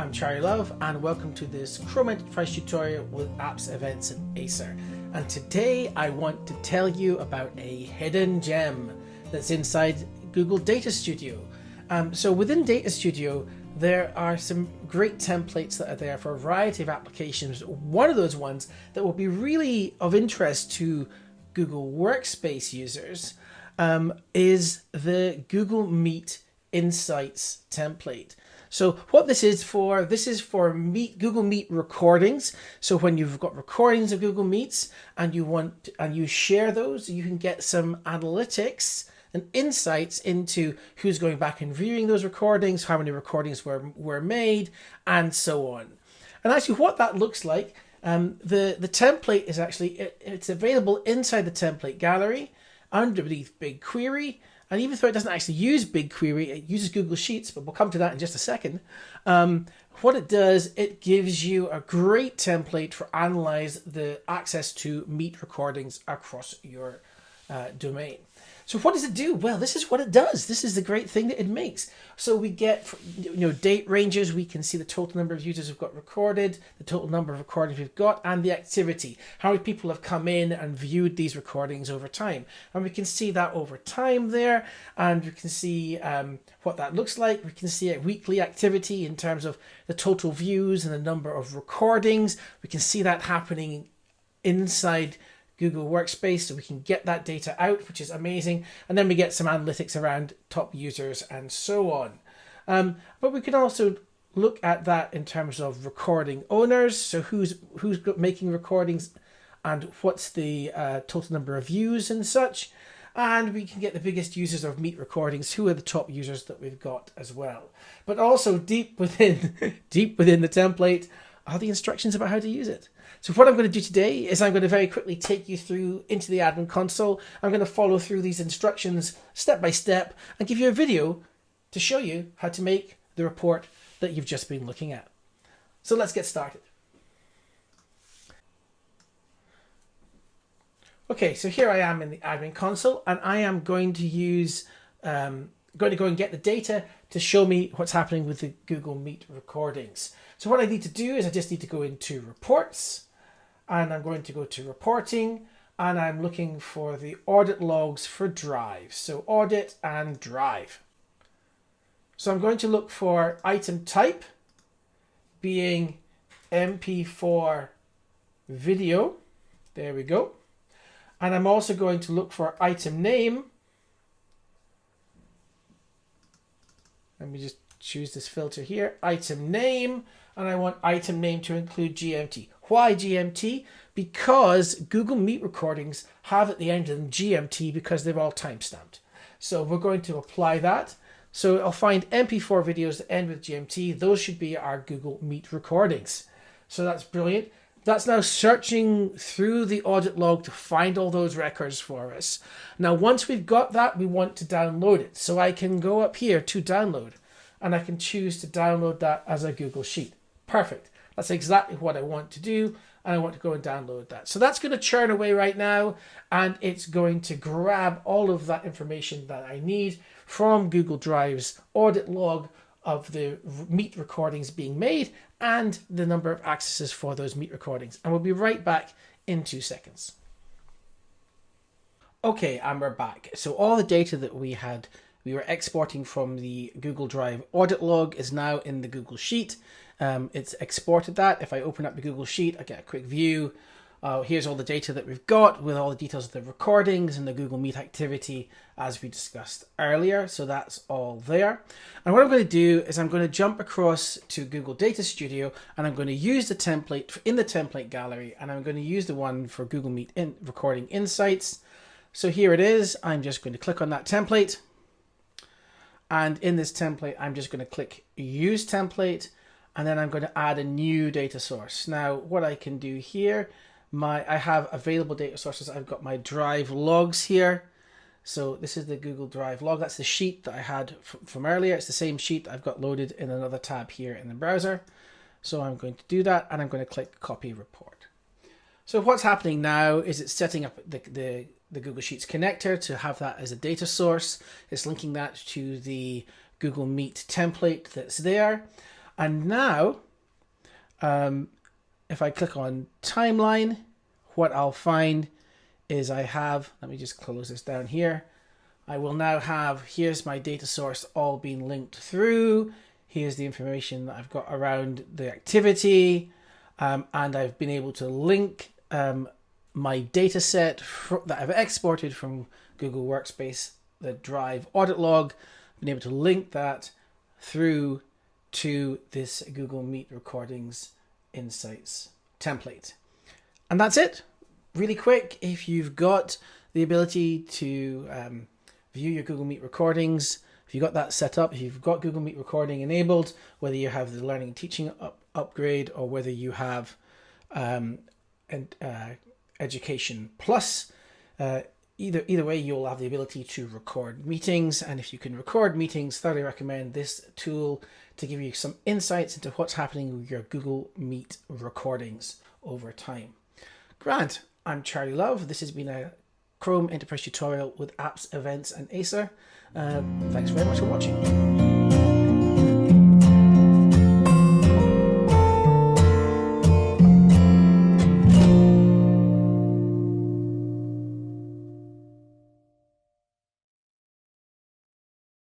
I'm Charlie Love and welcome to this Chrome Enterprise tutorial with Apps, Events and Acer. And today I want to tell you about a hidden gem that's inside Google Data Studio. So within Data Studio there are some great templates that are there for a variety of applications. One of those ones that will be really of interest to Google Workspace users is the Google Meet Insights template. So what this is for Google Meet recordings. So when you've got recordings of Google Meets and you share those, you can get some analytics and insights into who's going back and viewing those recordings, how many recordings were made, and so on. And actually what that looks like, the template is actually, it's available inside the template gallery underneath BigQuery. And even though it doesn't actually use BigQuery, it uses Google Sheets, but we'll come to that in just a second. What it does, it gives you a great template for analyze the access to Meet recordings across your domain. So what does it do? Well, this is what it does. This is the great thing that it makes. So we get, date ranges. We can see the total number of users who've got recorded, the total number of recordings we've got, and the activity. How many people have come in and viewed these recordings over time. And we can see that over time there. And we can see what that looks like. We can see a weekly activity in terms of the total views and the number of recordings. We can see that happening inside Google Workspace, so we can get that data out, which is amazing. And then we get some analytics around top users and so on. But we can also look at that in terms of recording owners. So who's making recordings and what's the total number of views and such. And we can get the biggest users of Meet recordings, who are the top users that we've got as well. But also deep within the template are the instructions about how to use it. So what I'm going to do today is I'm going to very quickly take you through into the admin console. I'm going to follow through these instructions step by step and give you a video to show you how to make the report that you've just been looking at. So let's get started. Okay, so here I am in the admin console and I am going to use going to go and get the data to show me what's happening with the Google Meet recordings. So what I need to do is I just need to go into reports and I'm going to go to reporting and I'm looking for the audit logs for Drive. So audit and Drive. So I'm going to look for item type being MP4 video. There we go. And I'm also going to look for item name. Let me just choose this filter here, item name, and I want item name to include GMT. Why GMT? Because Google Meet recordings have at the end of them GMT because they're all timestamped. So we're going to apply that. So I'll find MP4 videos that end with GMT. Those should be our Google Meet recordings. So that's brilliant. That's now searching through the audit log to find all those records for us. Now, once we've got that, we want to download it. So I can go up here to download and I can choose to download that as a Google Sheet. Perfect. That's exactly what I want to do. And I want to go and download that. So that's going to churn away right now. And it's going to grab all of that information that I need from Google Drive's audit log of the Meet recordings being made and the number of accesses for those Meet recordings. And we'll be right back in 2 seconds. Okay, and we're back. So all the data that we were exporting from the Google Drive audit log is now in the Google Sheet. It's exported that. If I open up the Google Sheet, I get a quick view. Here's all the data that we've got with all the details of the recordings and the Google Meet activity as we discussed earlier. So that's all there. And what I'm going to do is I'm going to jump across to Google Data Studio and I'm going to use the template in the template gallery and I'm going to use the one for Google Meet recording insights. So here it is. I'm just going to click on that template. And in this template, I'm just going to click Use Template and then I'm going to add a new data source. Now, what I can do here, I have available data sources. I've got my Drive logs here. So this is the Google Drive log. That's the sheet that I had from earlier. It's the same sheet I've got loaded in another tab here in the browser. So I'm going to do that and I'm going to click Copy Report. So what's happening now is it's setting up the Google Sheets connector to have that as a data source. It's linking that to the Google Meet template that's there. And now, if I click on timeline, what I'll find is I have, let me just close this down here. I will now have, here's my data source all being linked through. Here's the information that I've got around the activity. And I've been able to link my data set that I've exported from Google Workspace, the Drive audit log. I've been able to link that through to this Google Meet Recordings Insights template. And that's it. Really quick. If you've got the ability to view your Google Meet recordings, if you've got that set up, if you've got Google Meet recording enabled, whether you have the learning and teaching upgrade or whether you have Education Plus, either way, you'll have the ability to record meetings. And if you can record meetings, thoroughly recommend this tool to give you some insights into what's happening with your Google Meet recordings over time. Grant, I'm Charlie Love. This has been a Chrome Enterprise tutorial with apps, events, and Acer. Thanks very much for watching.